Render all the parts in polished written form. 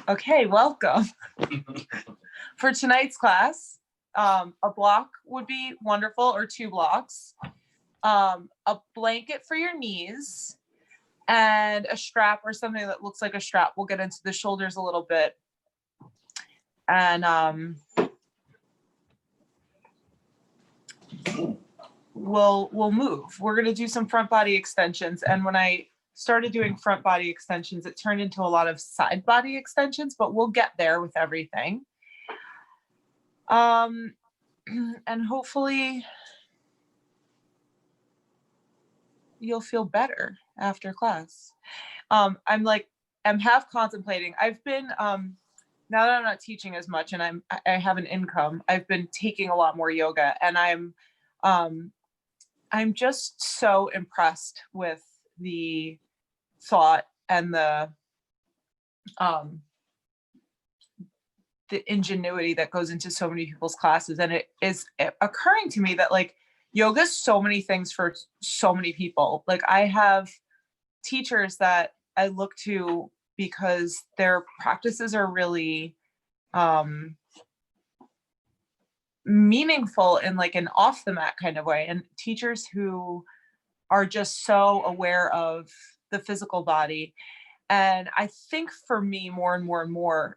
Okay, welcome. For tonight's class, a block would be wonderful, or 2 blocks. A blanket for your knees and a strap or something that looks like a strap. We'll get into the shoulders a little bit. And we'll move. We're going to do some front body extensions. And when I started doing front body extensions, it turned into a lot of side body extensions, but we'll get there with everything. And hopefully you'll feel better after class. I'm half contemplating. I've been, now that I'm not teaching as much and I have an income, I've been taking a lot more yoga, and I'm just so impressed with the thought and the ingenuity that goes into so many people's classes. And it is occurring to me that like yoga is so many things for so many people. Like I have teachers that I look to because their practices are really meaningful in like an off the mat kind of way, and teachers who are just so aware of the physical body. And I think for me, more and more and more,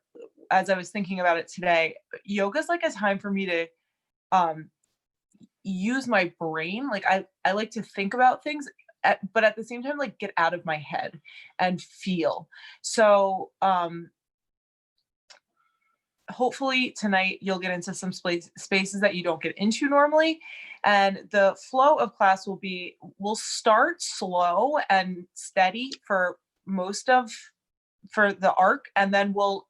as I was thinking about it today, yoga is like a time for me to use my brain. Like I like to think about things, but at the same time, like get out of my head and feel. So hopefully tonight you'll get into some spaces that you don't get into normally. And the flow of class we'll start slow and steady for the arc, and then we'll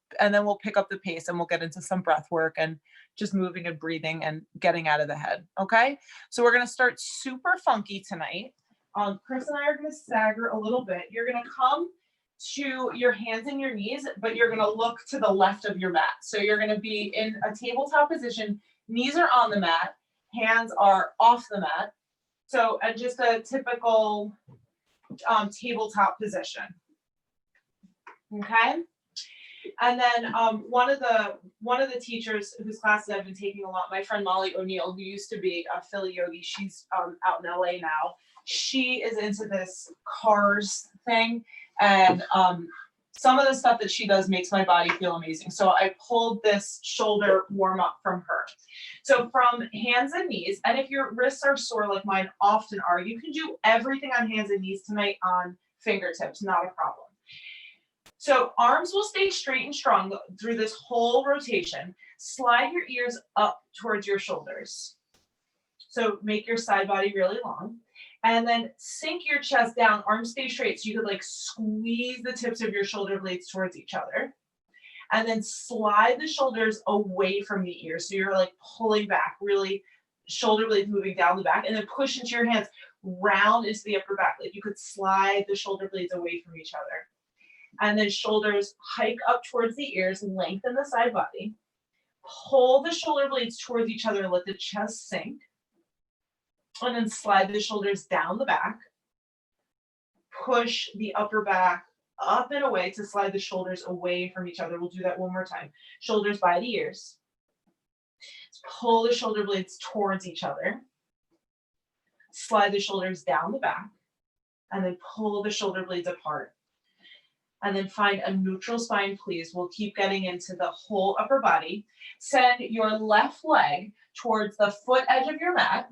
pick up the pace and we'll get into some breath work and just moving and breathing and getting out of the head. Okay, so we're going to start super funky tonight. Chris and I are going to stagger a little bit. You're going to come to your hands and your knees, but you're going to look to the left of your mat. So you're going to be in a tabletop position. Knees are on the mat, hands are off the mat. So just a typical tabletop position. Okay. And then one of the teachers whose classes I've been taking a lot, my friend Molly O'Neill, who used to be a Philly yogi, she's out in LA now. She is into this CARS thing, and some of the stuff that she does makes my body feel amazing. So I pulled this shoulder warm up from her. So from hands and knees, and if your wrists are sore like mine often are, you can do everything on hands and knees tonight on fingertips, not a problem. So arms will stay straight and strong through this whole rotation. Slide your ears up towards your shoulders. So make your side body really long. And then sink your chest down, arms stay straight. So you could like squeeze the tips of your shoulder blades towards each other. And then slide the shoulders away from the ears. So you're like pulling back, really shoulder blades moving down the back, and then push into your hands round into the upper back. Like you could slide the shoulder blades away from each other. And then shoulders hike up towards the ears, lengthen the side body. Pull the shoulder blades towards each other, let the chest sink. And then slide the shoulders down the back. Push the upper back up and away to slide the shoulders away from each other. We'll do that one more time. Shoulders by the ears. Pull the shoulder blades towards each other. Slide the shoulders down the back. And then pull the shoulder blades apart. And then find a neutral spine, please. We'll keep getting into the whole upper body. Send your left leg towards the foot edge of your mat.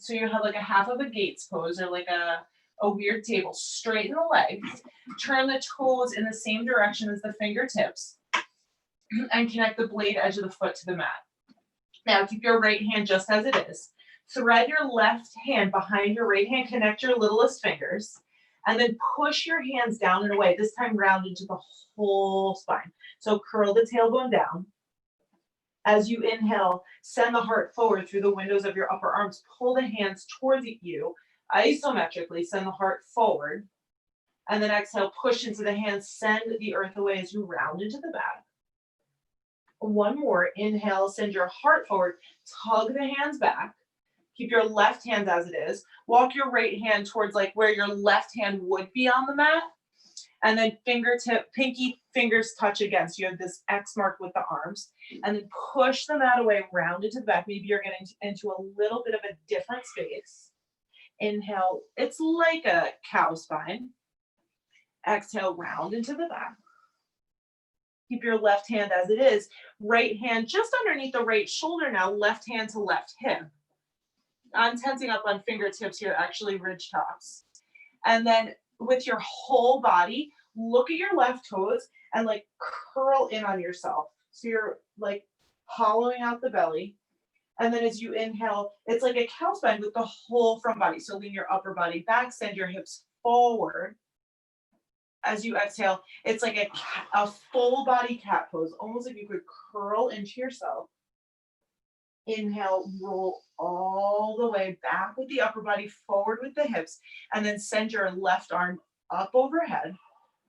So you have like a half of a Gates pose, or like a weird table. Straighten the legs. Turn the toes in the same direction as the fingertips. And connect the blade edge of the foot to the mat. Now keep your right hand just as it is. Thread your left hand behind your right hand. Connect your littlest fingers. And then push your hands down and away, this time round into the whole spine. So curl the tailbone down. As you inhale, send the heart forward through the windows of your upper arms. Pull the hands towards you, isometrically, send the heart forward. And then exhale, push into the hands, send the earth away as you round into the back. One more, inhale, send your heart forward, tug the hands back. Keep your left hand as it is. Walk your right hand towards like where your left hand would be on the mat. And then pinky fingers touch again. So you have this X mark with the arms. And then push the mat away, round into the back. Maybe you're getting into a little bit of a different space. Inhale, it's like a cow spine. Exhale, round into the back. Keep your left hand as it is. Right hand just underneath the right shoulder now, left hand to left hip. I'm tensing up on fingertips here, actually ridge tops. And then with your whole body, look at your left toes and like curl in on yourself. So you're like hollowing out the belly. And then as you inhale, it's like a cow spine with the whole front body. So lean your upper body back, send your hips forward. As you exhale, it's like a full body cat pose, almost like you could curl into yourself. Inhale, roll all the way back with the upper body, forward with the hips, and then send your left arm up overhead.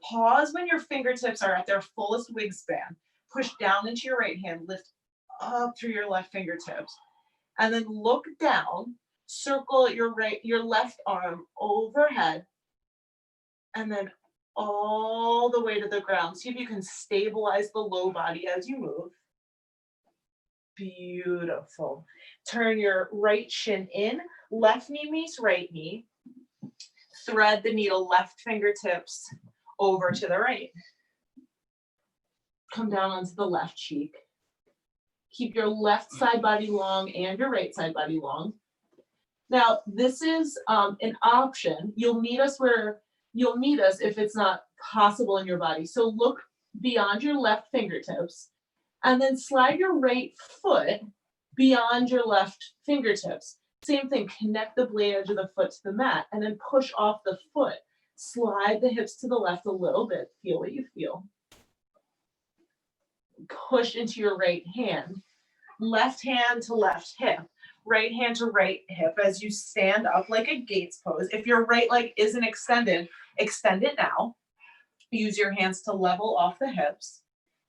Pause when your fingertips are at their fullest wingspan. Push down into your right hand, lift up through your left fingertips, and then look down, circle your left arm overhead, and then all the way to the ground. See if you can stabilize the low body as you move. Beautiful. Turn your right shin in, left knee meets right knee. Thread the needle, left fingertips over to the right. Come down onto the left cheek. Keep your left side body long and your right side body long. Now, this is an option. You'll meet us if it's not possible in your body. So look beyond your left fingertips and then slide your right foot beyond your left fingertips. Same thing, connect the blade edge of the foot to the mat and then push off the foot. Slide the hips to the left a little bit. Feel what you feel. Push into your right hand. Left hand to left hip. Right hand to right hip as you stand up like a Gates pose. If your right leg isn't extended, extend it now. Use your hands to level off the hips.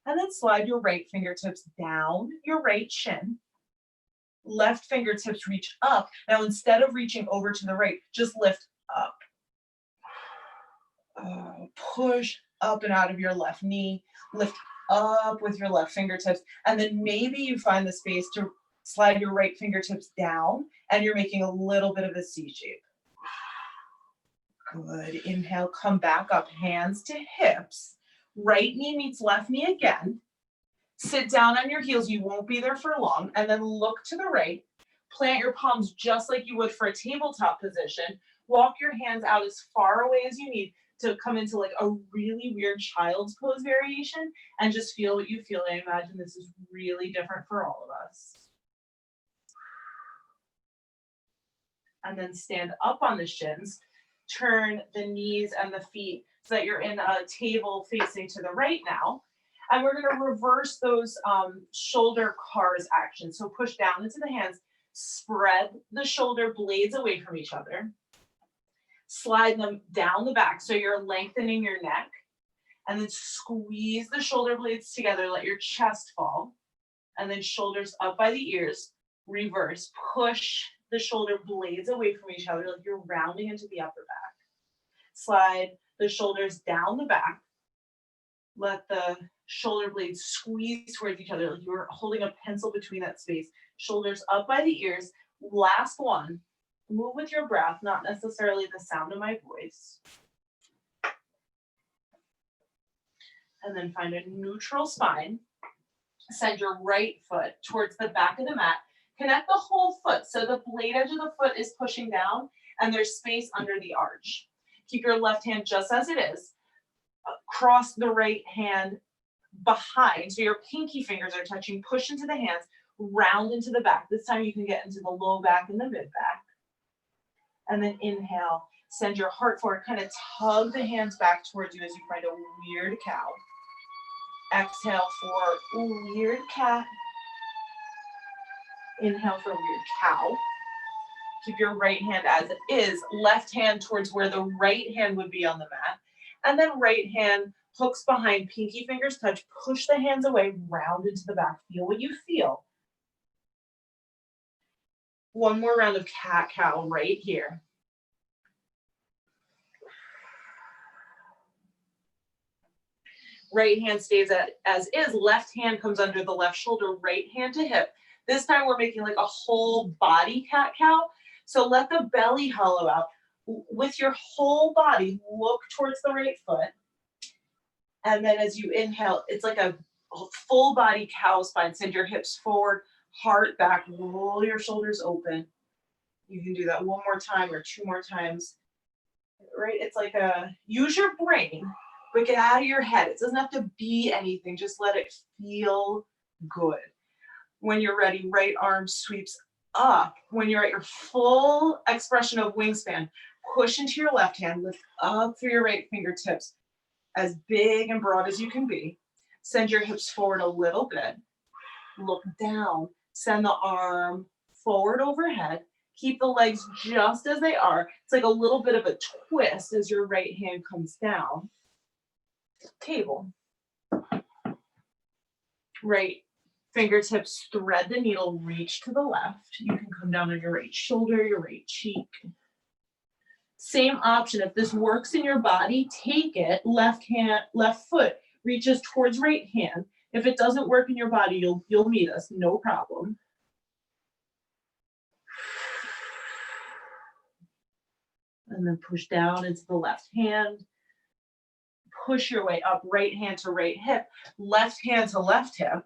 And then slide your right fingertips down your right shin. Left fingertips reach up. Now, instead of reaching over to the right, just lift up. Push up and out of your left knee. Lift up with your left fingertips. And then maybe you find the space to slide your right fingertips down and you're making a little bit of a C shape. Good. Inhale, come back up, hands to hips. Right knee meets left knee again. Sit down on your heels. You won't be there for long. And then look to the right. Plant your palms just like you would for a tabletop position. Walk your hands out as far away as you need to come into like a really weird child's pose variation and just feel what you feel. I imagine this is really different for all of us. And then stand up on the shins. Turn the knees and the feet so that you're in a table facing to the right now. And we're going to reverse those shoulder cars actions. So push down into the hands, spread the shoulder blades away from each other. Slide them down the back so you're lengthening your neck. And then squeeze the shoulder blades together, let your chest fall. And then shoulders up by the ears, reverse. Push the shoulder blades away from each other like you're rounding into the upper back. Slide the shoulders down the back. Let the shoulder blades squeeze towards each other like you're holding a pencil between that space. Shoulders up by the ears. Last one. Move with your breath, not necessarily the sound of my voice. And then find a neutral spine. Send your right foot towards the back of the mat. Connect the whole foot so the blade edge of the foot is pushing down and there's space under the arch. Keep your left hand just as it is. Cross the right hand behind so your pinky fingers are touching. Push into the hands, round into the back. This time you can get into the low back and the mid back. And then inhale, send your heart forward, kind of tug the hands back towards you as you find a weird cow. Exhale for weird cat. Inhale for weird cow. Keep your right hand as it is, left hand towards where the right hand would be on the mat. And then right hand hooks behind, pinky fingers touch, push the hands away, round into the back. Feel what you feel. One more round of cat-cow right here. Right hand stays as is. Left hand comes under the left shoulder, right hand to hip. This time we're making like a whole body cat-cow. So let the belly hollow out. With your whole body, look towards the right foot. And then as you inhale, it's like a full body cow spine. Send your hips forward, heart back, roll your shoulders open. You can do that one more time or two more times. Right? It's like use your brain, but get out of your head. It doesn't have to be anything. Just let it feel good. When you're ready, right arm sweeps up. When you're at your full expression of wingspan, push into your left hand, lift up through your right fingertips, as big and broad as you can be. Send your hips forward a little bit. Look down. Send the arm forward overhead. Keep the legs just as they are. It's like a little bit of a twist as your right hand comes down. Table. Right fingertips thread the needle, reach to the left. You can come down on your right shoulder, your right cheek. Same option. If this works in your body, take it. Left hand, left foot reaches towards right hand. If it doesn't work in your body, you'll meet us, no problem. And then push down into the left hand. Push your way up, right hand to right hip, left hand to left hip.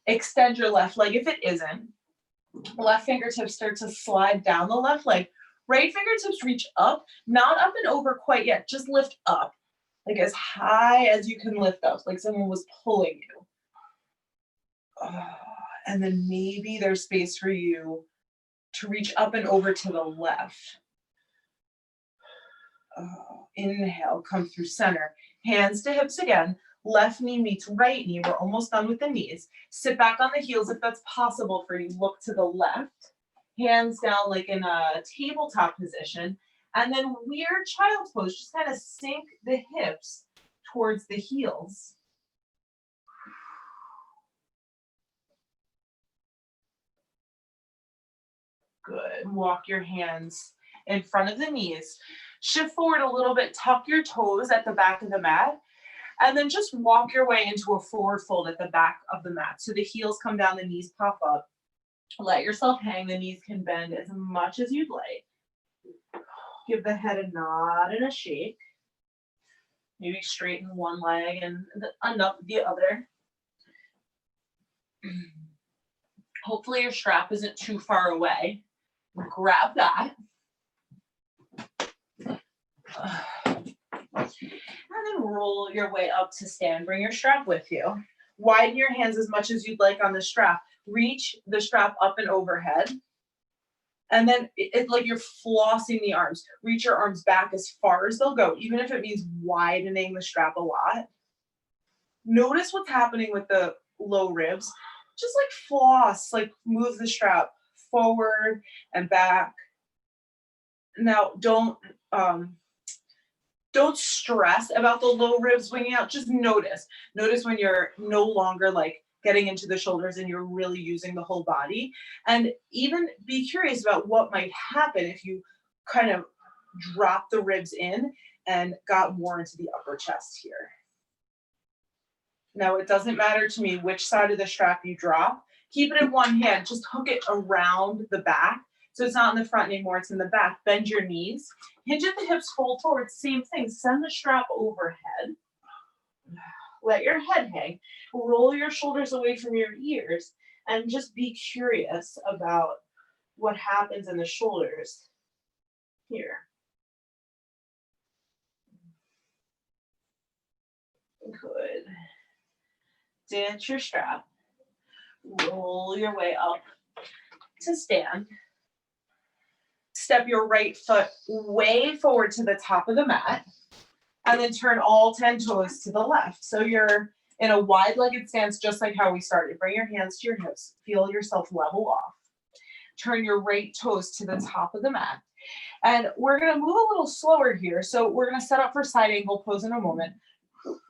Extend your left leg if it isn't. Left fingertips start to slide down the left leg. Right fingertips reach up, not up and over quite yet, just lift up. Like as high as you can lift up, like someone was pulling you. And then maybe there's space for you to reach up and over to the left. Inhale, come through center. Hands to hips again. Left knee meets right knee. We're almost done with the knees. Sit back on the heels if that's possible for you. Look to the left. Hands down like in a tabletop position. And then weird child's pose. Just kind of sink the hips towards the heels. Good. Walk your hands in front of the knees. Shift forward a little bit. Tuck your toes at the back of the mat. And then just walk your way into a forward fold at the back of the mat. So the heels come down, the knees pop up. Let yourself hang. The knees can bend as much as you'd like. Give the head a nod and a shake. Maybe straighten one leg and the other. Hopefully your strap isn't too far away. Grab that. And then roll your way up to stand. Bring your strap with you. Widen your hands as much as you'd like on the strap. Reach the strap up and overhead. And then it's like you're flossing the arms. Reach your arms back as far as they'll go, even if it means widening the strap a lot. Notice what's happening with the low ribs. Just like floss, like move the strap forward and back. Now, don't stress about the low ribs winging out. Just notice. Notice when you're no longer like getting into the shoulders and you're really using the whole body. And even be curious about what might happen if you kind of drop the ribs in and got more into the upper chest here. Now, it doesn't matter to me which side of the strap you drop. Keep it in one hand. Just hook it around the back. So it's not in the front anymore, it's in the back. Bend your knees. Hinge at the hips, fold forward. Same thing. Send the strap overhead. Let your head hang. Roll your shoulders away from your ears. And just be curious about what happens in the shoulders here. Good. Dance your strap. Roll your way up to stand. Step your right foot way forward to the top of the mat. And then turn all 10 toes to the left. So you're in a wide-legged stance, just like how we started. Bring your hands to your hips. Feel yourself level off. Turn your right toes to the top of the mat. And we're going to move a little slower here. So we're going to set up for side angle pose in a moment.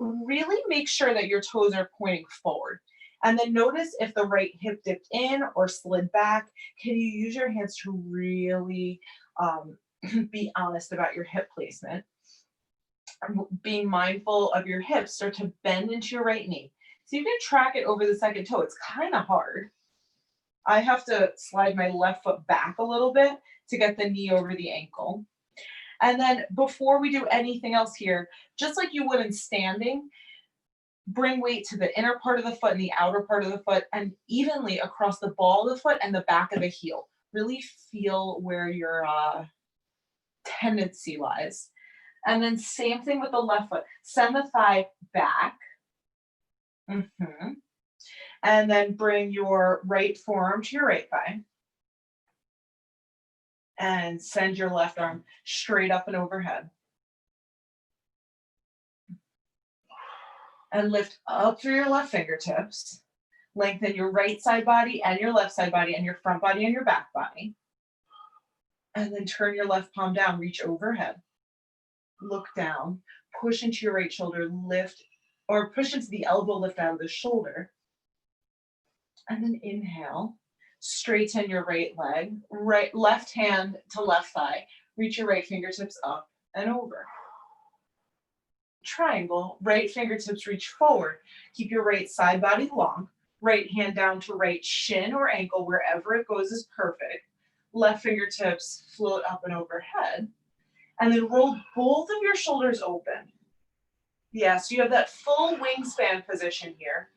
Really make sure that your toes are pointing forward. And then notice if the right hip dipped in or slid back. Can you use your hands to really be honest about your hip placement? Being mindful of your hips, start to bend into your right knee. So you can track it over the second toe. It's kind of hard. I have to slide my left foot back a little bit to get the knee over the ankle. And then before we do anything else here, just like you would in standing, bring weight to the inner part of the foot and the outer part of the foot and evenly across the ball of the foot and the back of the heel. Really feel where your tendency lies. And then same thing with the left foot. Send the thigh back. And then bring your right forearm to your right thigh. And send your left arm straight up and overhead. And lift up through your left fingertips. Lengthen your right side body and your left side body and your front body and your back body. And then turn your left palm down, reach overhead. Look down, push into your right shoulder, lift, or push into the elbow, lift out of the shoulder. And then inhale, straighten your right leg, left hand to left thigh, reach your right fingertips up and over. Triangle, right fingertips reach forward, keep your right side body long, right hand down to right shin or ankle, wherever it goes is perfect. Left fingertips float up and overhead. And then roll both of your shoulders open. Yeah, so you have that full wingspan position here.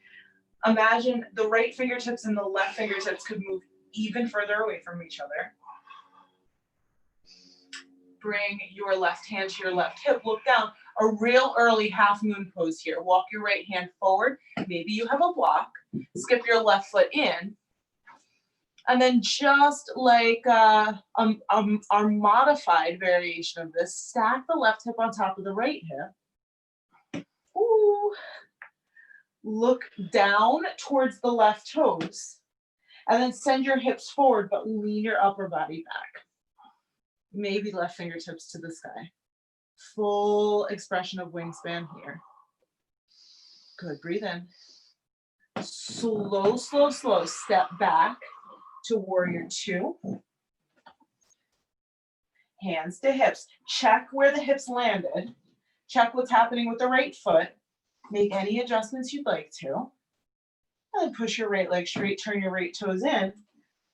Imagine the right fingertips and the left fingertips could move even further away from each other. Bring your left hand to your left hip. Look down. A real early half moon pose here. Walk your right hand forward. Maybe you have a block. Skip your left foot in. And then just like our modified variation of this, stack the left hip on top of the right hip. Ooh. Look down towards the left toes. And then send your hips forward, but lean your upper body back. Maybe left fingertips to the sky. Full expression of wingspan here. Good, breathe in. Slow, slow, slow. Step back to warrior two. Hands to hips. Check where the hips landed. Check what's happening with the right foot. Make any adjustments you'd like to. And then push your right leg straight, turn your right toes in.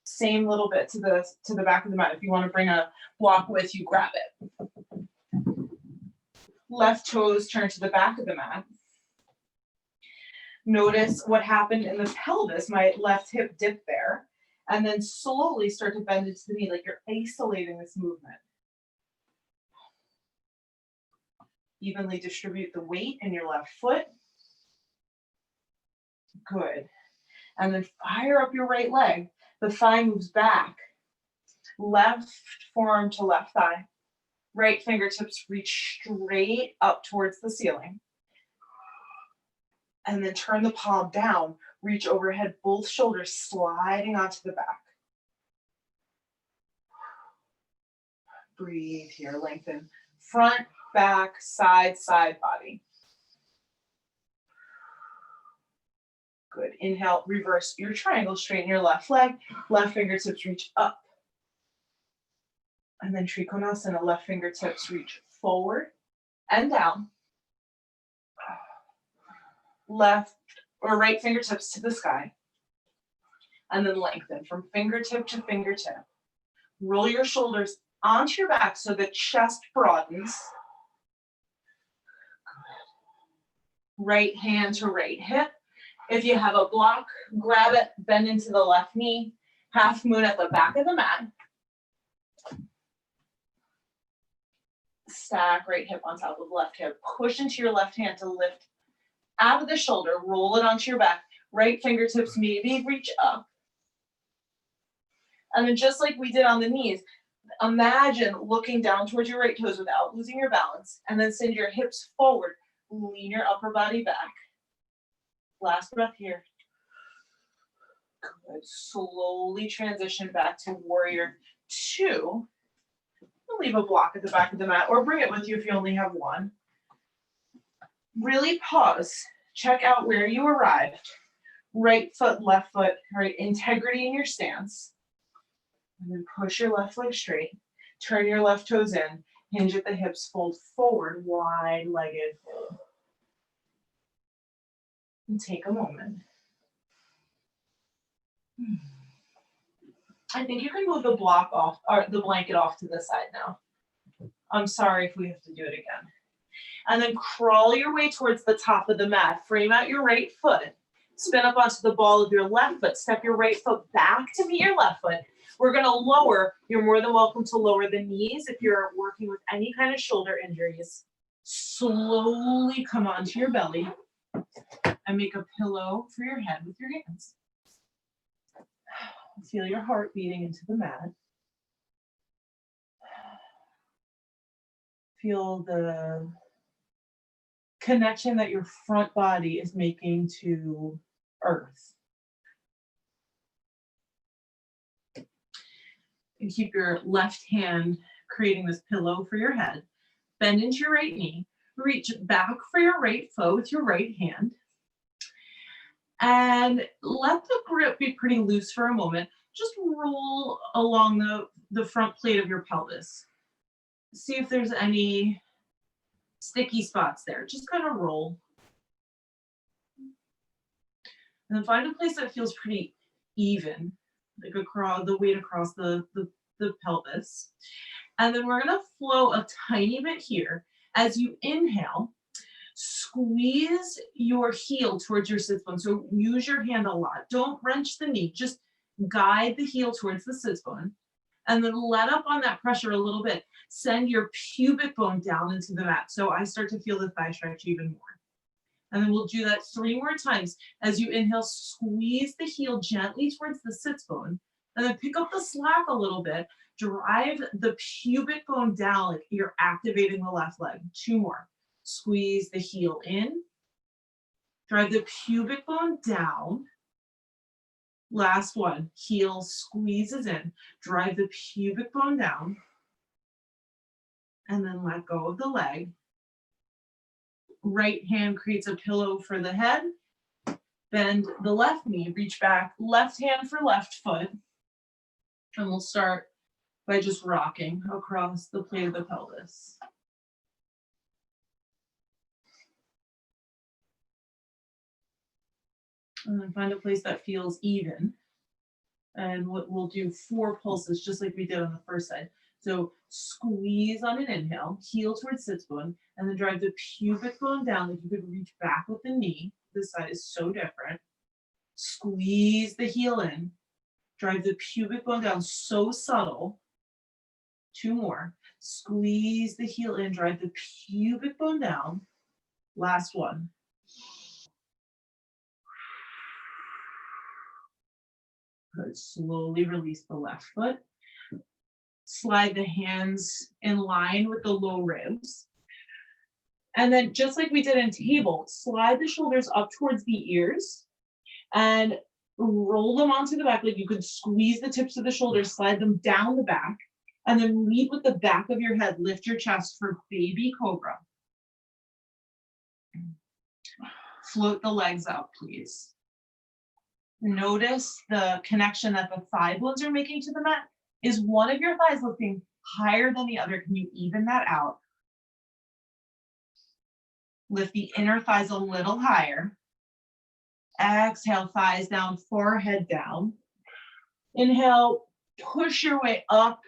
Same little bit to the back of the mat. If you want to bring a block with you, grab it. Left toes turn to the back of the mat. Notice what happened in the pelvis. My left hip dipped there. And then slowly start to bend into the knee like you're isolating this movement. Evenly distribute the weight in your left foot. Good. And then fire up your right leg. The thigh moves back. Left forearm to left thigh. Right fingertips reach straight up towards the ceiling. And then turn the palm down. Reach overhead, both shoulders sliding onto the back. Breathe here, lengthen. Front, back, side, side body. Good. Inhale, reverse your triangle, straighten your left leg, left fingertips reach up. And then Trikonasana, left fingertips reach forward and down. Left or right fingertips to the sky. And then lengthen from fingertip to fingertip. Roll your shoulders onto your back so the chest broadens. Good. Right hand to right hip. If you have a block, grab it, bend into the left knee. Half moon at the back of the mat. Stack right hip on top of left hip. Push into your left hand to lift out of the shoulder. Roll it onto your back. Right fingertips maybe reach up. And then just like we did on the knees, imagine looking down towards your right toes without losing your balance. And then send your hips forward. Lean your upper body back. Last breath here. Good. Slowly transition back to warrior two. Leave a block at the back of the mat or bring it with you if you only have one. Really pause. Check out where you arrived. Right foot, left foot, right? Integrity in your stance. And then push your left leg straight. Turn your left toes in. Hinge at the hips, fold forward, wide-legged fold. And take a moment. I think you can move the block off, or the blanket off to the side now. I'm sorry if we have to do it again. And then crawl your way towards the top of the mat. Frame out your right foot. Spin up onto the ball of your left foot. Step your right foot back to meet your left foot. We're going to lower. You're more than welcome to lower the knees if you're working with any kind of shoulder injuries. Slowly come onto your belly and make a pillow for your head with your hands. Feel your heart beating into the mat. Feel the connection that your front body is making to earth. And keep your left hand creating this pillow for your head. Bend into your right knee. Reach back for your right foot with your right hand. And let the grip be pretty loose for a moment. Just roll along the front plate of your pelvis. See if there's any sticky spots there. Just kind of roll. And then find a place that feels pretty even, like across the weight across the pelvis. And then we're going to flow a tiny bit here. As you inhale, squeeze your heel towards your sits bone. So use your hand a lot. Don't wrench the knee. Just guide the heel towards the sits bone. And then let up on that pressure a little bit. Send your pubic bone down into the mat. So I start to feel the thigh stretch even more. And then we'll do that 3 more times. As you inhale, squeeze the heel gently towards the sits bone. And then pick up the slack a little bit. Drive the pubic bone down like you're activating the left leg. 2 more. Squeeze the heel in. Drive the pubic bone down. Last one. Heel squeezes in. Drive the pubic bone down. And then let go of the leg. Right hand creates a pillow for the head. Bend the left knee. Reach back. Left hand for left foot. And we'll start by just rocking across the plate of the pelvis. And then find a place that feels even. And we'll do 4 pulses, just like we did on the first side. So squeeze on an inhale, heel towards sits bone, and then drive the pubic bone down like you could reach back with the knee. This side is so different. Squeeze the heel in. Drive the pubic bone down, so subtle. 2 more. Squeeze the heel in, drive the pubic bone down. Last one. Good. Slowly release the left foot. Slide the hands in line with the low ribs. And then just like we did in table, slide the shoulders up towards the ears and roll them onto the back. Like you could squeeze the tips of the shoulders, slide them down the back, and then lead with the back of your head. Lift your chest for baby cobra. Float the legs out, please. Notice the connection that the thigh bones are making to the mat. Is one of your thighs lifting higher than the other? Can you even that out? Lift the inner thighs a little higher. Exhale, thighs down, forehead down. Inhale, push your way up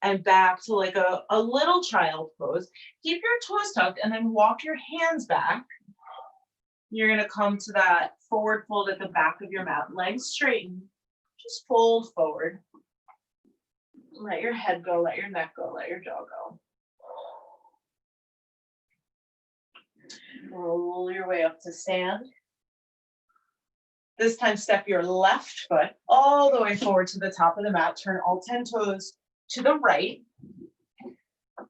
and back to like a little child pose. Keep your toes tucked and then walk your hands back. You're going to come to that forward fold at the back of your mat. Legs straighten. Just fold forward. Let your head go, let your neck go, let your jaw go. Roll your way up to stand. This time, step your left foot all the way forward to the top of the mat. Turn all 10 toes to the right.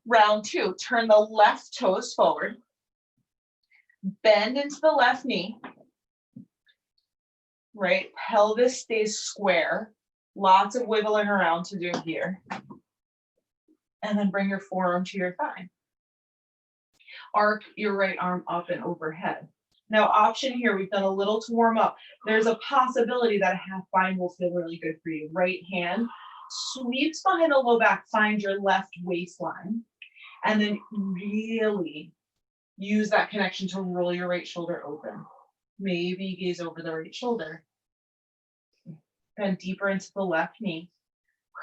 Round 2, turn the left toes forward. Bend into the left knee. Right, pelvis stays square. Lots of wiggling around to do here. And then bring your forearm to your thigh. Arc your right arm up and overhead. Now, option here, we've done a little to warm up. There's a possibility that a half bind will feel really good for you. Right hand sweeps behind the low back, find your left waistline. And then really use that connection to roll your right shoulder open. Maybe gaze over the right shoulder. Bend deeper into the left knee.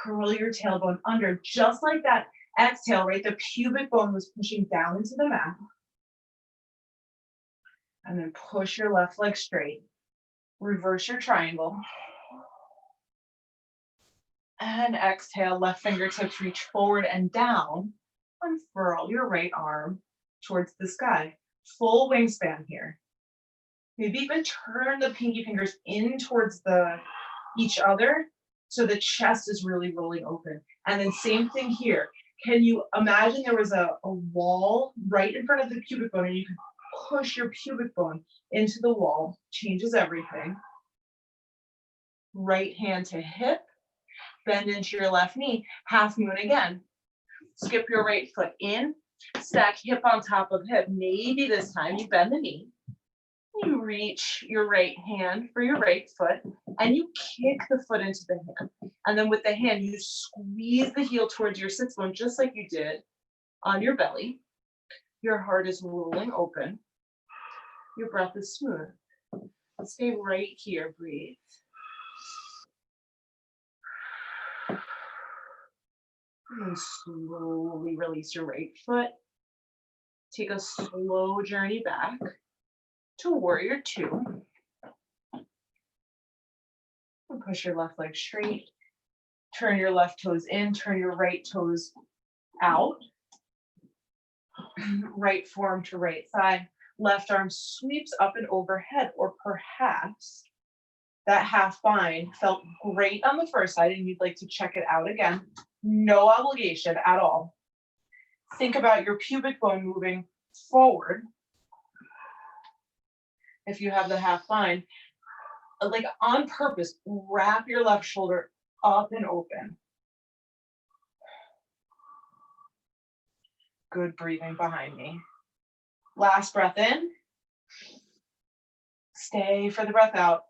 Curl your tailbone under, just like that exhale, right? The pubic bone was pushing down into the mat. And then push your left leg straight. Reverse your triangle. And exhale, left fingertips reach forward and down. Unfurl your right arm towards the sky. Full wingspan here. Maybe even turn the pinky fingers in towards each other so the chest is really rolling open. And then same thing here. Can you imagine there was a wall right in front of the pubic bone and you could push your pubic bone into the wall? Changes everything. Right hand to hip. Bend into your left knee. Half moon again. Skip your right foot in. Stack hip on top of hip. Maybe this time you bend the knee. You reach your right hand for your right foot and you kick the foot into the hand. And then with the hand, you squeeze the heel towards your sits bone just like you did on your belly. Your heart is rolling open. Your breath is smooth. Stay right here, breathe. And slowly release your right foot. Take a slow journey back to warrior two. And push your left leg straight. Turn your left toes in, turn your right toes out. Right forearm to right thigh. Left arm sweeps up and overhead, or perhaps that half bind felt great on the first side and you'd like to check it out again. No obligation at all. Think about your pubic bone moving forward. If you have the half bind, like on purpose, wrap your left shoulder up and open. Good breathing behind me. Last breath in. Stay for the breath out.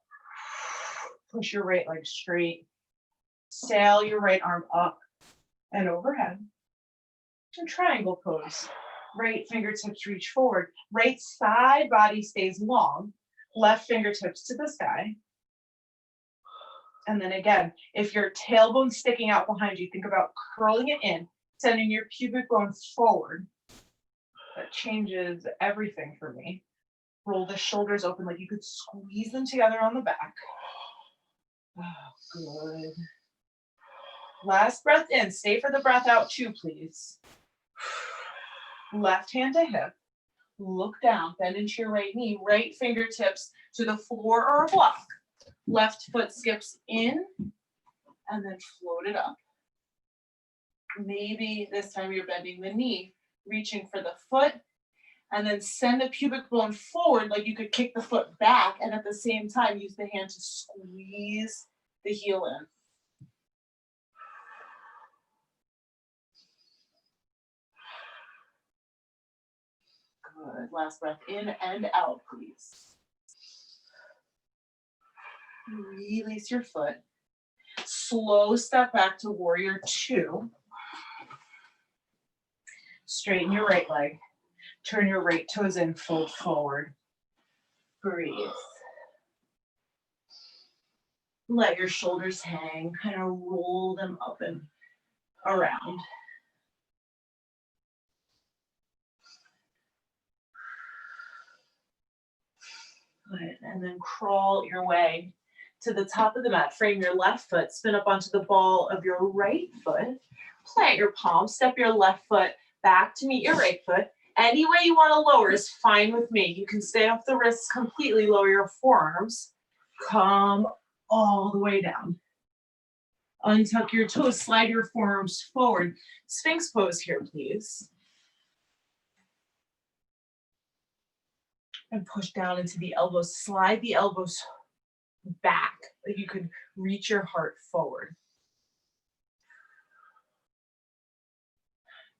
Push your right leg straight. Sail your right arm up and overhead. And triangle pose. Right fingertips reach forward. Right side body stays long. Left fingertips to the sky. And then again, if your tailbone's sticking out behind you, think about curling it in, sending your pubic bone forward. That changes everything for me. Roll the shoulders open like you could squeeze them together on the back. Oh, good. Last breath in. Stay for the breath out too, please. Left hand to hip. Look down, bend into your right knee. Right fingertips to the floor or a block. Left foot skips in and then float it up. Maybe this time you're bending the knee, reaching for the foot, and then send the pubic bone forward like you could kick the foot back, and at the same time use the hand to squeeze the heel in. Good. Last breath in and out, please. Release your foot. Slow step back to warrior two. Straighten your right leg. Turn your right toes in, fold forward. Breathe. Let your shoulders hang, kind of roll them up and around. Good. And then crawl your way to the top of the mat. Frame your left foot, spin up onto the ball of your right foot. Plant your palm, step your left foot back to meet your right foot. Any way you want to lower is fine with me. You can stay off the wrists completely, lower your forearms. Come all the way down. Untuck your toes, slide your forearms forward. Sphinx pose here, please. And push down into the elbows. Slide the elbows back, like you could reach your heart forward.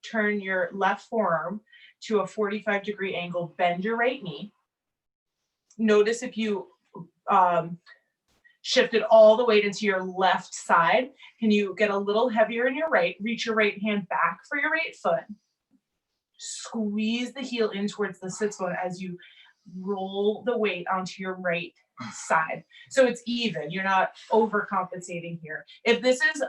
Turn your left forearm to a 45-degree angle. Bend your right knee. Notice if you shifted all the weight into your left side, can you get a little heavier in your right? Reach your right hand back for your right foot. Squeeze the heel in towards the sits bone as you roll the weight onto your right side. So it's even. You're not overcompensating here. If this is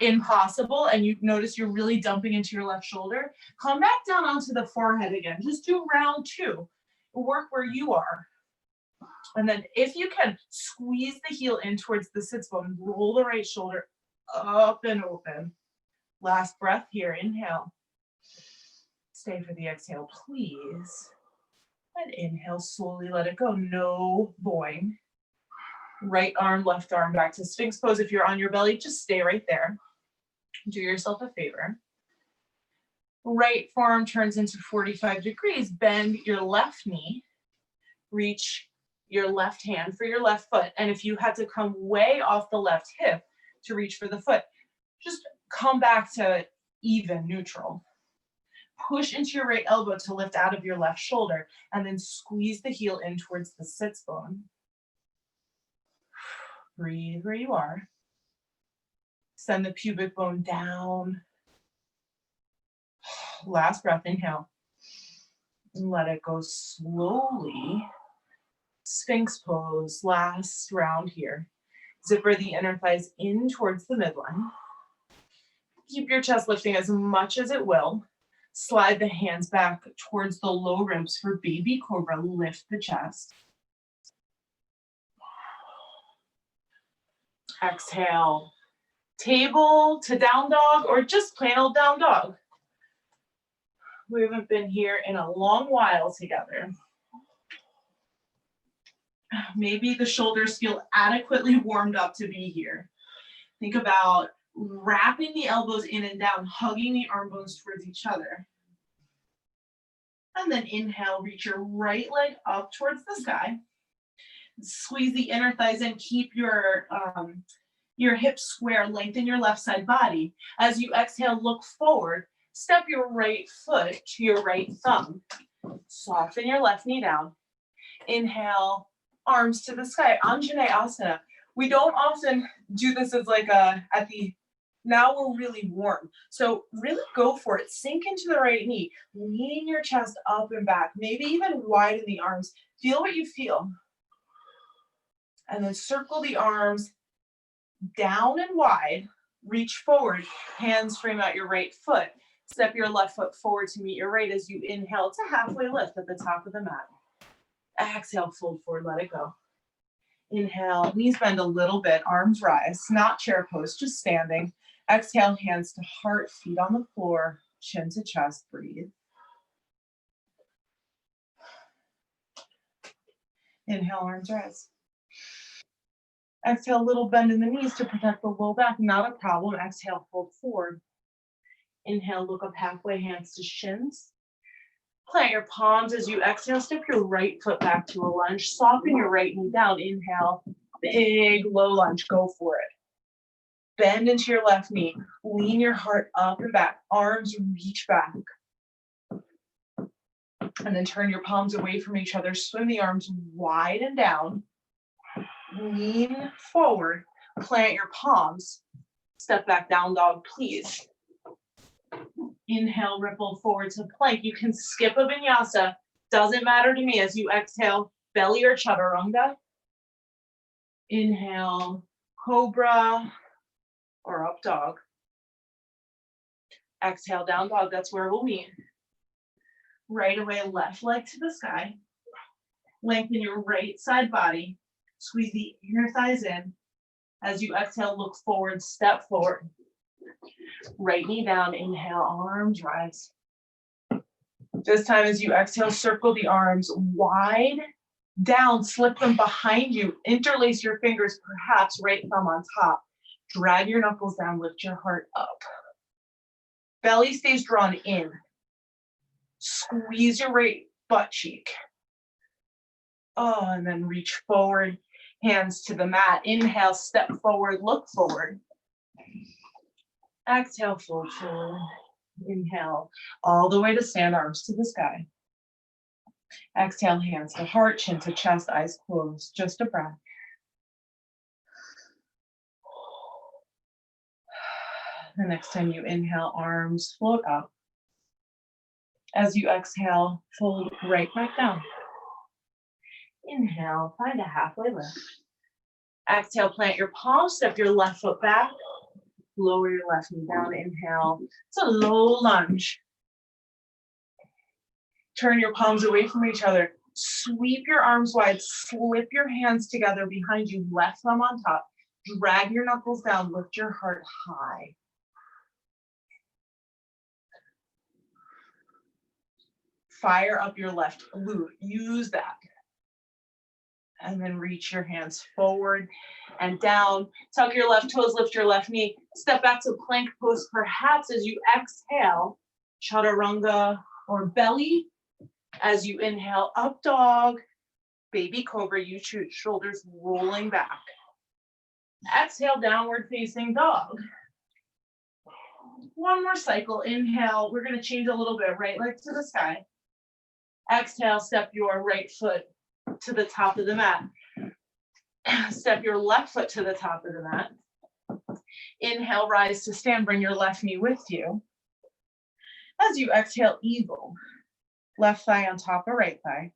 impossible and you notice you're really dumping into your left shoulder, come back down onto the forehead again. Just do round 2. Work where you are. And then if you can, squeeze the heel in towards the sits bone, roll the right shoulder up and open. Last breath here, inhale. Stay for the exhale, please. And inhale, slowly let it go. No boing. Right arm, left arm back to Sphinx pose. If you're on your belly, just stay right there. Do yourself a favor. Right forearm turns into 45 degrees. Bend your left knee. Reach your left hand for your left foot. And if you had to come way off the left hip to reach for the foot, just come back to even, neutral. Push into your right elbow to lift out of your left shoulder, and then squeeze the heel in towards the sits bone. Breathe where you are. Send the pubic bone down. Last breath, inhale. And let it go slowly. Sphinx pose, last round here. Zipper the inner thighs in towards the midline. Keep your chest lifting as much as it will. Slide the hands back towards the low ribs for baby cobra. Lift the chest. Exhale. Table to down dog or just plain old down dog. We haven't been here in a long while together. Maybe the shoulders feel adequately warmed up to be here. Think about wrapping the elbows in and down, hugging the arm bones towards each other. And then inhale, reach your right leg up towards the sky. Squeeze the inner thighs in, keep your hips square, lengthen your left side body. As you exhale, look forward, step your right foot to your right thumb. Soften your left knee down. Inhale, arms to the sky, Anjaneyasana. We don't often do this as like now we're really warm. So really go for it. Sink into the right knee. Lean your chest up and back. Maybe even widen the arms. Feel what you feel. And then circle the arms down and wide. Reach forward. Hands frame out your right foot. Step your left foot forward to meet your right as you inhale to halfway lift at the top of the mat. Exhale, fold forward, let it go. Inhale, knees bend a little bit, arms rise, not chair pose, just standing. Exhale, hands to heart, feet on the floor, chin to chest, breathe. Inhale, arms rise. Exhale, little bend in the knees to protect the low back, not a problem. Exhale, fold forward. Inhale, look up halfway, hands to shins. Plant your palms as you exhale, step your right foot back to a lunge, soften your right knee down. Inhale, big low lunge, go for it. Bend into your left knee, lean your heart up and back, arms reach back. And then turn your palms away from each other, swim the arms wide and down. Lean forward, plant your palms, step back, down dog, please. Inhale, ripple forward to plank. You can skip a vinyasa, doesn't matter to me. As you exhale, belly or chaturanga. Inhale, cobra or up dog. Exhale, down dog, that's where we'll meet. Right away, left leg to the sky. Lengthen your right side body. Squeeze the inner thighs in. As you exhale, look forward, step forward. Right knee down, inhale, arms rise. This time as you exhale, circle the arms wide down, slip them behind you, interlace your fingers, perhaps right thumb on top. Drag your knuckles down, lift your heart up. Belly stays drawn in. Squeeze your right butt cheek. Oh, and then reach forward, hands to the mat. Inhale, step forward, look forward. Exhale, fold forward. Inhale, all the way to stand, arms to the sky. Exhale, hands to heart, chin to chest, eyes closed. Just a breath. The next time you inhale, arms float up. As you exhale, fold right back down. Inhale, find a halfway lift. Exhale, plant your palms, step your left foot back, lower your left knee down, inhale. It's a low lunge. Turn your palms away from each other. Sweep your arms wide, slip your hands together behind you, left thumb on top. Drag your knuckles down, lift your heart high. Fire up your left glute, use that. And then reach your hands forward and down. Tuck your left toes, lift your left knee. Step back to plank pose, perhaps as you exhale, chaturanga or belly. As you inhale, up dog, baby cobra, you choose, shoulders rolling back. Exhale, downward facing dog. One more cycle, inhale, we're gonna change a little bit, right leg to the sky. Exhale, step your right foot to the top of the mat. Step your left foot to the top of the mat. Inhale, rise to stand, bring your left knee with you. As you exhale, eagle. Left thigh on top of right thigh.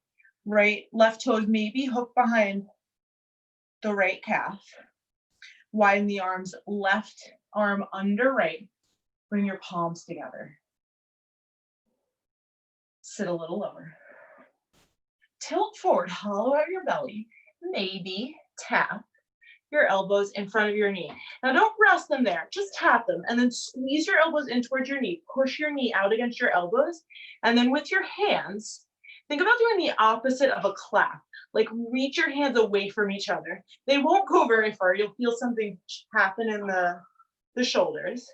Left toes maybe hook behind the right calf. Widen the arms, left arm under right. Bring your palms together. Sit a little lower. Tilt forward, hollow out your belly. Maybe tap your elbows in front of your knee. Now don't rest them there, just tap them and then squeeze your elbows in towards your knee. Push your knee out against your elbows. And then with your hands, think about doing the opposite of a clap. Like reach your hands away from each other. They won't go very far. You'll feel something happen in the shoulders.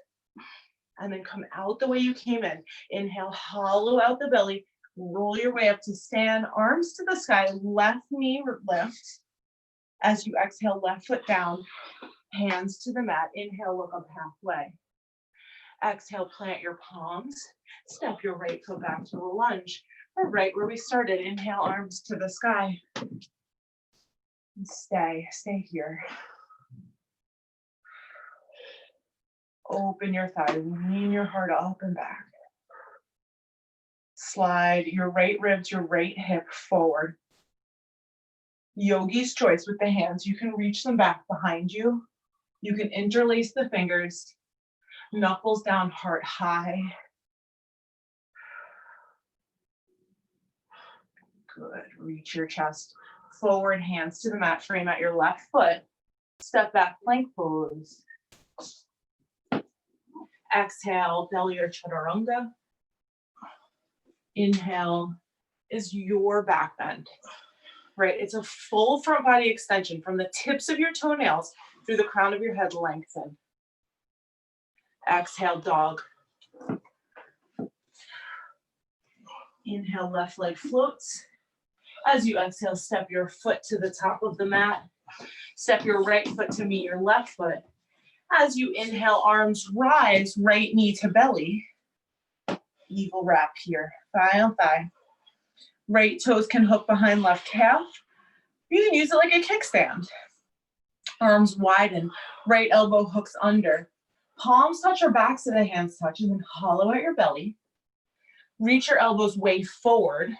And then come out the way you came in. Inhale, hollow out the belly. Roll your way up to stand, arms to the sky, left knee lift. As you exhale, left foot down, hands to the mat. Inhale, look up halfway. Exhale, plant your palms. Step your right foot back to a lunge. We're right where we started. Inhale, arms to the sky. And stay here. Open your thigh, lean your heart up and back. Slide your right ribs, your right hip forward. Yogi's choice with the hands. You can reach them back behind you. You can interlace the fingers. Knuckles down, heart high. Good. Reach your chest forward, hands to the mat. Frame out your left foot. Step back, plank pose. Exhale, belly or chaturanga. Inhale is your back bend, right? It's a full front body extension from the tips of your toenails through the crown of your head, lengthen. Exhale, dog. Inhale, left leg floats. As you exhale, step your foot to the top of the mat. Step your right foot to meet your left foot. As you inhale, arms rise, right knee to belly. Eagle wrap here, thigh on thigh. Right toes can hook behind left calf. You can use it like a kickstand. Arms widen, right elbow hooks under. Palms touch or backs of the hands touch, and then hollow out your belly. Reach your elbows way forward.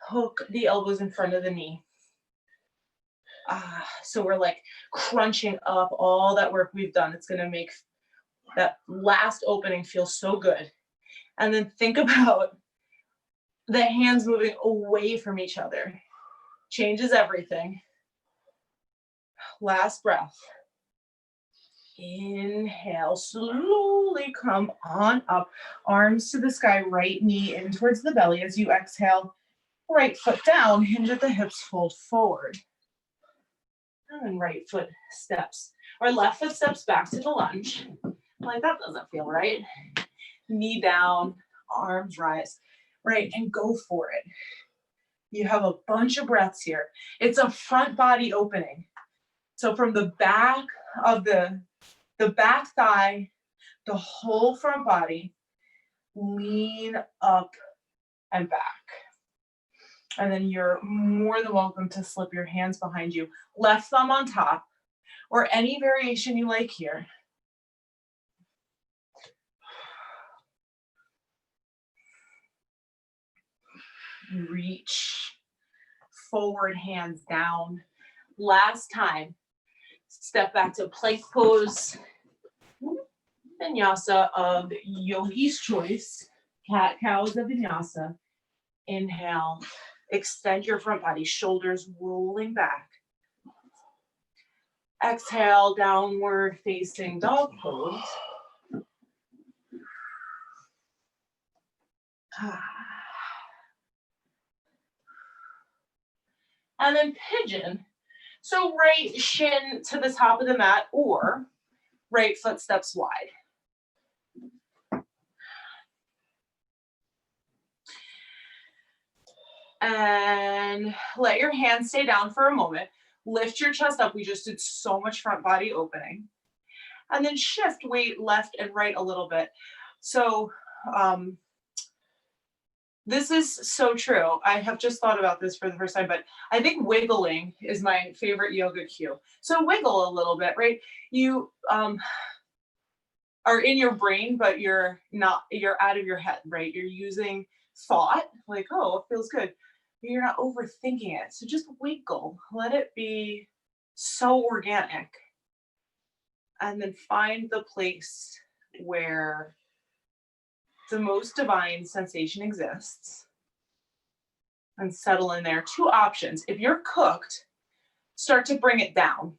Hook the elbows in front of the knee. So we're like crunching up all that work we've done. It's gonna make that last opening feel so good. And then think about the hands moving away from each other. Changes everything. Last breath. Inhale, slowly come on up. Arms to the sky, right knee in towards the belly. As you exhale, right foot down, hinge at the hips, fold forward. And then right foot steps, or left foot steps back to the lunge. Like that doesn't feel right. Knee down, arms rise, right, and go for it. You have a bunch of breaths here. It's a front body opening. So from the back of the back thigh, the whole front body, lean up and back. And then you're more than welcome to slip your hands behind you. Left thumb on top, or any variation you like here. You reach forward, hands down. Last time. Step back to plank pose. Vinyasa of yogi's choice. Cat cows of vinyasa. Inhale. Extend your front body, shoulders rolling back. Exhale, downward facing dog pose. And then pigeon. So right shin to the top of the mat or right foot steps wide. And let your hands stay down for a moment. Lift your chest up. We just did so much front body opening. And then shift weight left and right a little bit. So this is so true. I have just thought about this for the first time, but I think wiggling is my favorite yoga cue. So wiggle a little bit, right? You are in your brain, but you're out of your head, right? You're using thought, like, oh, it feels good. But you're not overthinking it. So just wiggle. Let it be so organic. And then find the place where the most divine sensation exists and settle in there. Two options. If you're cooked, start to bring it down.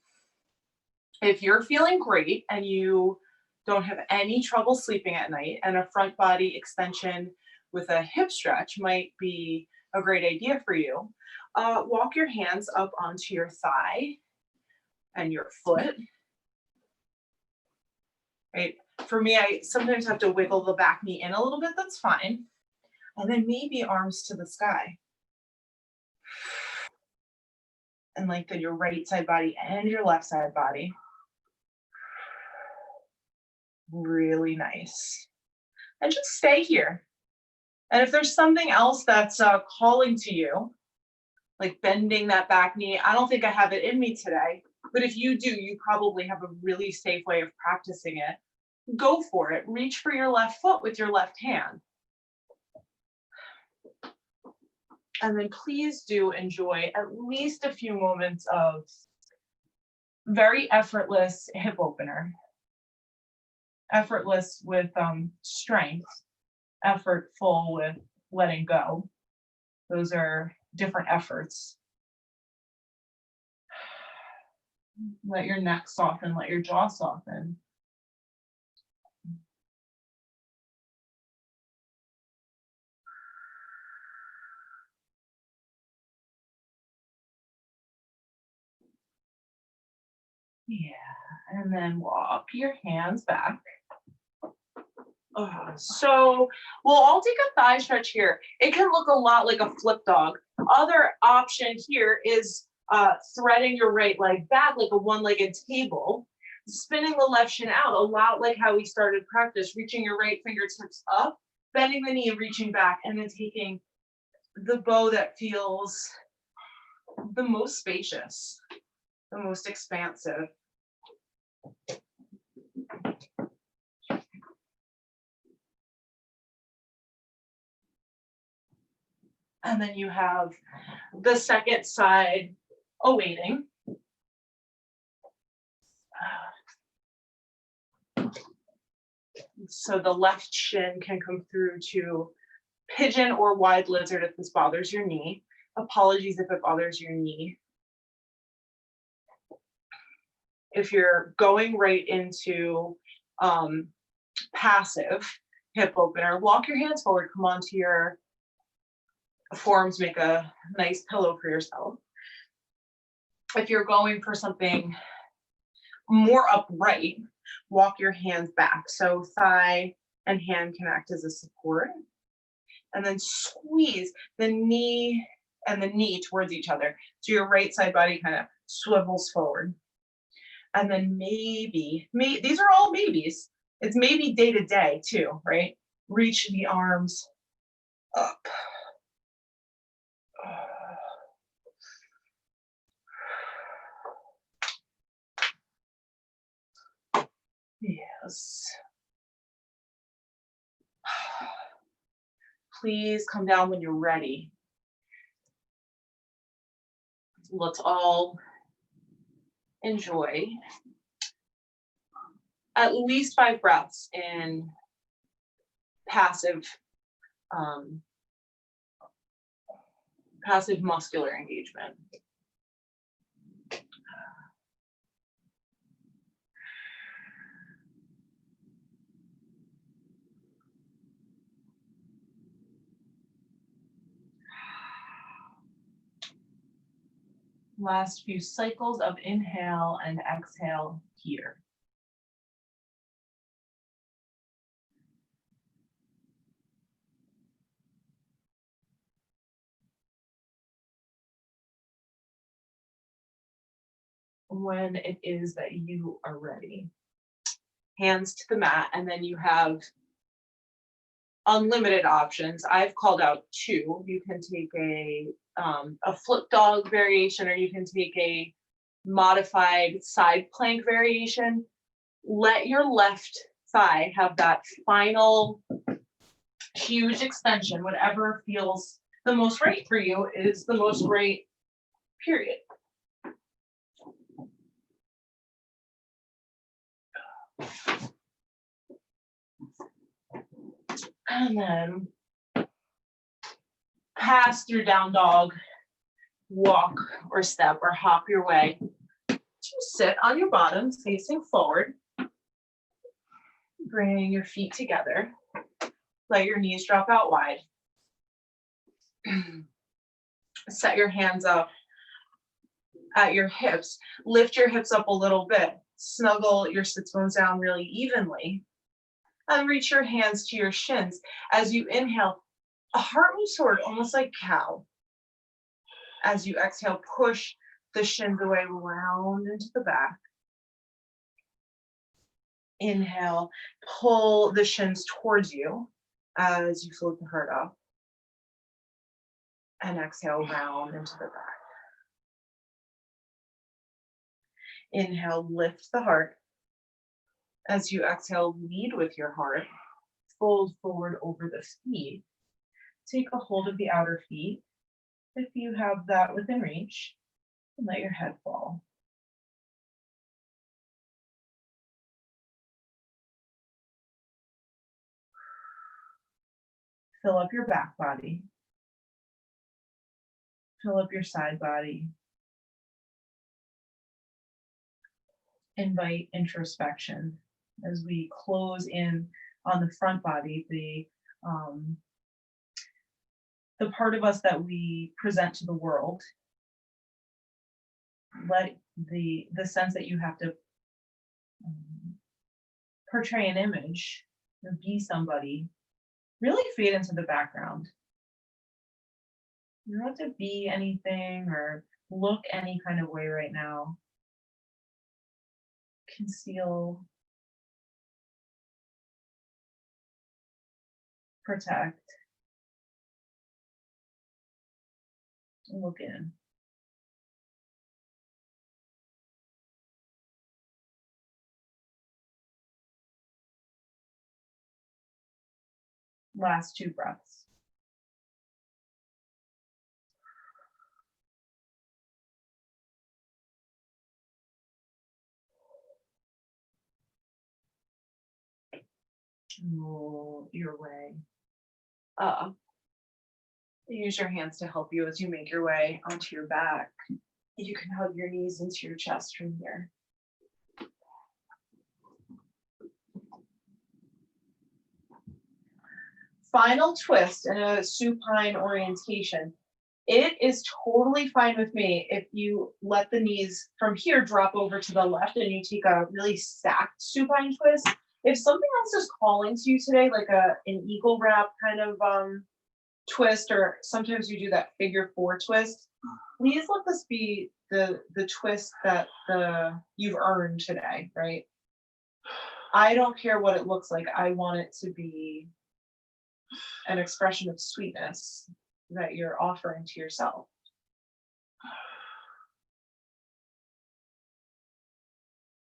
If you're feeling great and you don't have any trouble sleeping at night and a front body extension with a hip stretch might be a great idea for you, walk your hands up onto your thigh and your foot. Right? For me, I sometimes have to wiggle the back knee in a little bit. That's fine. And then maybe arms to the sky. And lengthen your right side body and your left side body. Really nice. And just stay here. And if there's something else that's calling to you, like bending that back knee, I don't think I have it in me today, but if you do, you probably have a really safe way of practicing it. Go for it. Reach for your left foot with your left hand. And then please do enjoy at least a few moments of very effortless hip opener. Effortless with strength, effortful with letting go. Those are different efforts. Let your neck soften, let your jaw soften. Yeah, and then walk your hands back. So we'll all take a thigh stretch here. It can look a lot like a flip dog. Other option here is threading your right leg back like a one-legged table, spinning the left shin out, a lot like how we started practice, reaching your right fingertips up, bending the knee and reaching back, and then taking the bow that feels the most spacious, the most expansive. And then you have the second side awaiting. So the left shin can come through to pigeon or wide lizard if this bothers your knee. Apologies if it bothers your knee. If you're going right into passive hip opener, walk your hands forward, come onto your forearms, make a nice pillow for yourself. If you're going for something more upright, walk your hands back. So thigh and hand can act as a support. And then squeeze the knee and the knee towards each other. So your right side body kind of swivels forward. And then maybe, these are all maybes. It's maybe day to day too, right? Reach the arms up. Yes. Please come down when you're ready. Let's all enjoy at least 5 breaths in passive, um, passive muscular engagement. Last few cycles of inhale and exhale here. When it is that you are ready, hands to the mat, and then you have unlimited options. I've called out 2. You can take a flip dog variation, or you can take a modified side plank variation. Let your left thigh have that final huge extension. Whatever feels the most right for you is the most right, period. And then pass through down dog, walk or step or hop your way to sit on your bottom facing forward. Bring your feet together. Let your knees drop out wide. Set your hands up at your hips. Lift your hips up a little bit. Snuggle your sits bones down really evenly. And reach your hands to your shins. As you inhale, a heart moves forward, almost like cow. As you exhale, push the shins away, round into the back. Inhale, pull the shins towards you as you float the heart up. And exhale, round into the back. Inhale, lift the heart. As you exhale, lead with your heart. Fold forward over the feet. Take a hold of the outer feet if you have that within reach, and let your head fall. Fill up your back body. Fill up your side body. Invite introspection as we close in on the front body, the part of us that we present to the world. Let the sense that you have to portray an image or be somebody really fade into the background. You don't have to be anything or look any kind of way right now. Conceal, protect, and look in. Last 2 breaths. Roll your way up. Use your hands to help you as you make your way onto your back. You can hug your knees into your chest from here. Final twist in a supine orientation. It is totally fine with me if you let the knees from here drop over to the left and you take a really stacked supine twist. If something else is calling to you today, like an eagle wrap kind of twist, or sometimes you do that figure 4 twist, please let this be the twist that you've earned today, right? I don't care what it looks like. I want it to be an expression of sweetness that you're offering to yourself.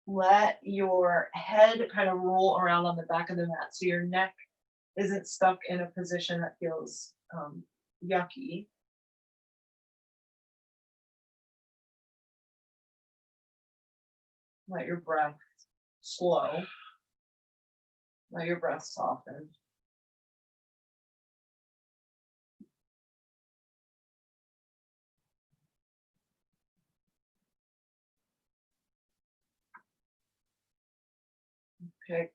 Let your head kind of roll around on the back of the mat so your neck isn't stuck in a position that feels yucky. Let your breath slow. Let your breath soften. Pick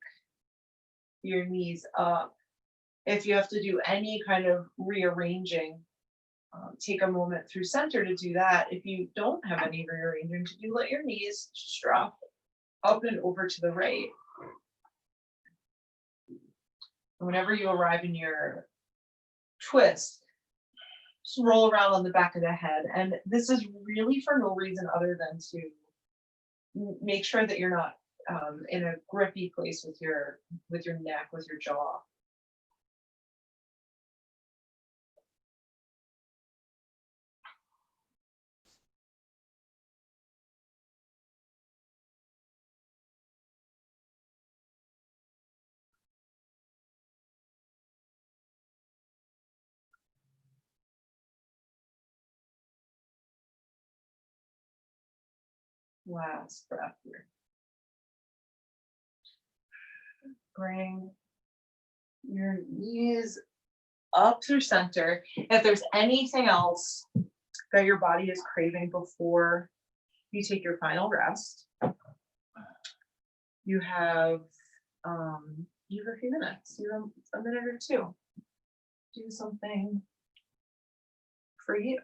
your knees up. If you have to do any kind of rearranging, take a moment through center to do that. If you don't have any rearranging to do, let your knees just drop up and over to the right. Whenever you arrive in your twist, just roll around on the back of the head. And this is really for no reason other than to make sure that you're not in a grippy place with your neck, with your jaw. Last breath here. Bring your knees up through center. If there's anything else that your body is craving before you take your final rest, you have a few minutes. You have a minute or two. Do something for you.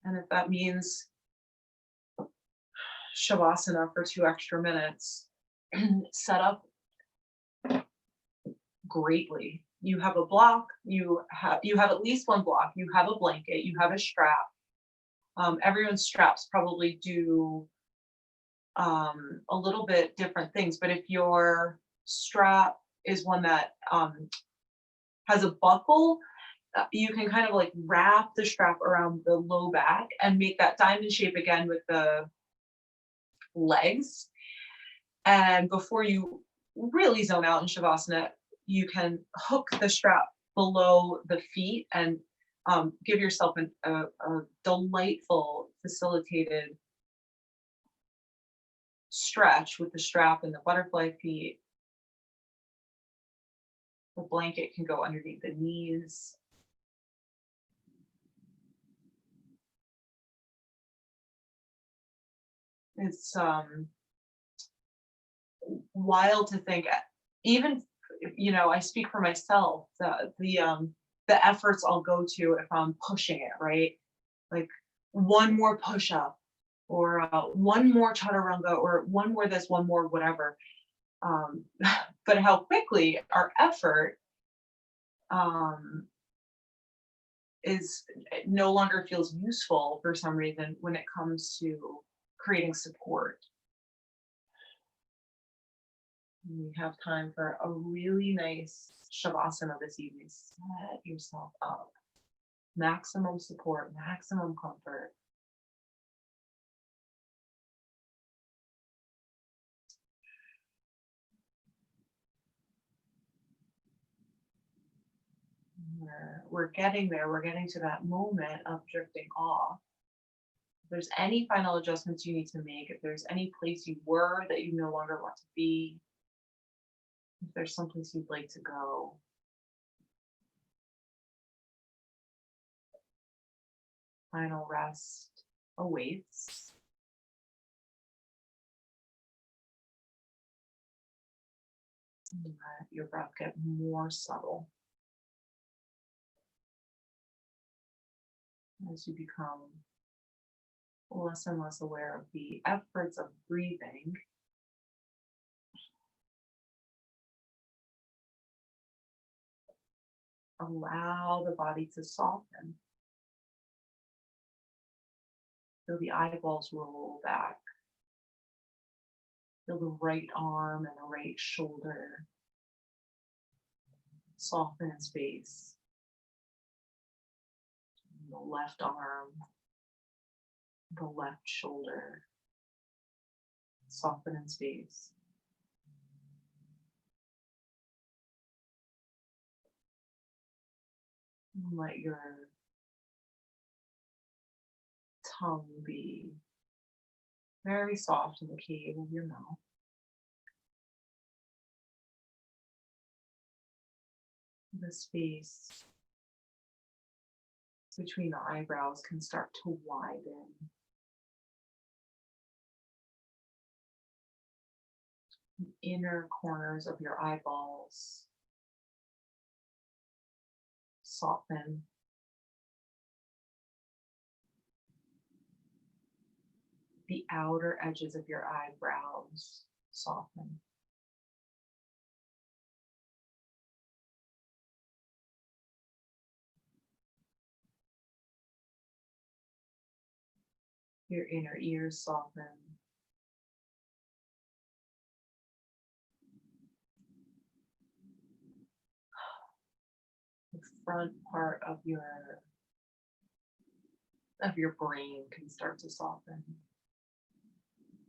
And if that means Shavasana for 2 extra minutes, set up greatly. You have a block, you have at least one block, you have a blanket, you have a strap. Everyone's straps probably do a little bit different things, but if your strap is one that has a buckle, you can kind of like wrap the strap around the low back and make that diamond shape again with the legs. And before you really zone out in Shavasana, you can hook the strap below the feet and give yourself a delightful, facilitated stretch with the strap and the butterfly feet. The blanket can go underneath the knees. It's wild to think, even, I speak for myself, the efforts I'll go to if I'm pushing it, right? Like one more push up or one more chaturanga or one more this, one more whatever. But how quickly our effort is no longer feels useful for some reason when it comes to creating support. We have time for a really nice Shavasana this evening. Set yourself up. Maximum support, maximum comfort. We're getting there. We're getting to that moment of drifting off. If there's any final adjustments you need to make, if there's any place you were that you no longer want to be, if there's someplace you'd like to go, final rest awaits. Let your breath get more subtle as you become less and less aware of the efforts of breathing. Allow the body to soften. Feel the eyeballs roll back. Feel the right arm and the right shoulder soften in space. The left arm, the left shoulder soften in space. And let your tongue be very soft in the cave of your mouth. The space between the eyebrows can start to widen. The inner corners of your eyeballs soften. The outer edges of your eyebrows soften. Your inner ears soften. The front part of your brain can start to soften.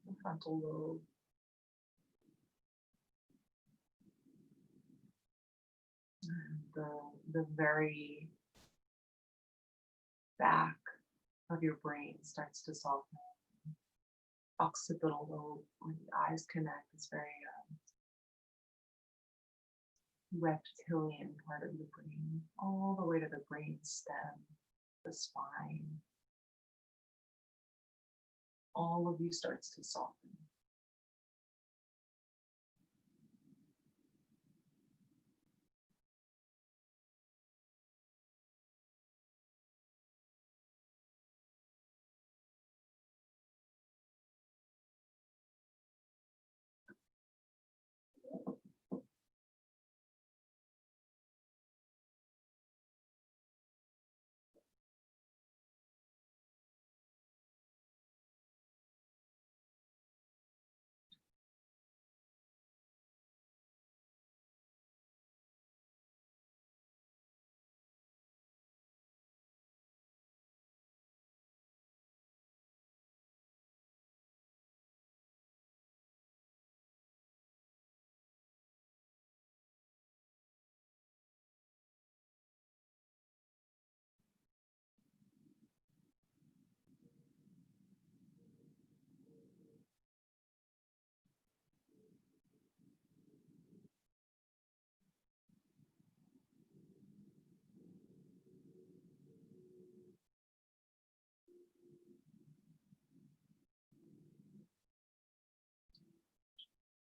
The frontal lobe. And the very back of your brain starts to soften. Occipital lobe, when the eyes connect, is very reptilian part of the brain, all the way to the brain stem, the spine. All of you starts to soften.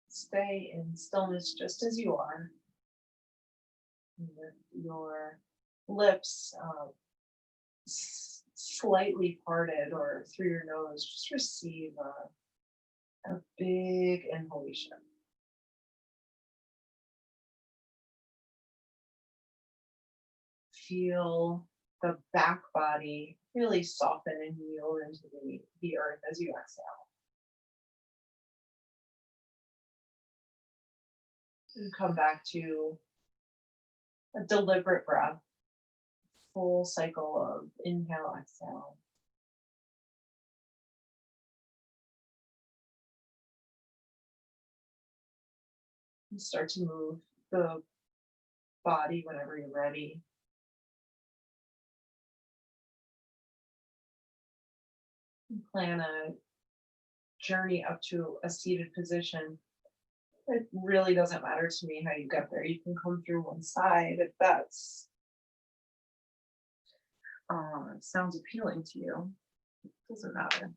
Stay in stillness just as you are. With your lips slightly parted or through your nose, just receive a big inhalation. Feel the back body really soften and yield into the earth as you exhale. And come back to a deliberate breath, full cycle of inhale, exhale. And start to move the body whenever you're ready. And plan a journey up to a seated position. It really doesn't matter to me how you get there. You can come through one side if that's sounds appealing to you. It doesn't matter.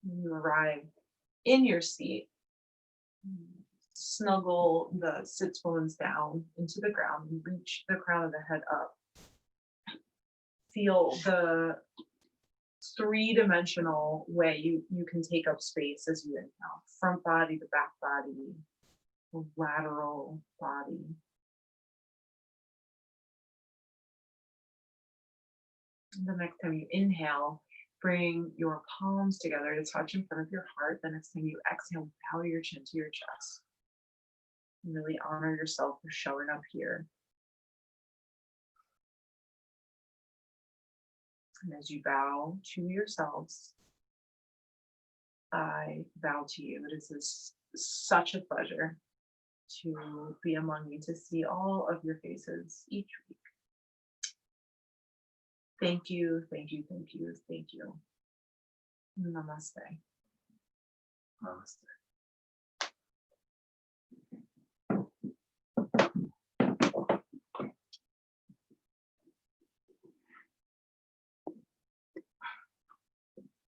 When you arrive in your seat, snuggle the sits bones down into the ground and reach the crown of the head up. Feel the three-dimensional way you can take up space as you inhale. Front body, the back body, the lateral body. And the next time you inhale, bring your palms together to touch in front of your heart. The next time you exhale, bow your chin to your chest. And really honor yourself for showing up here. And as you bow to yourselves, I bow to you. It is such a pleasure to be among you, to see all of your faces each week. Thank you, thank you, thank you, thank you. Namaste. Namaste.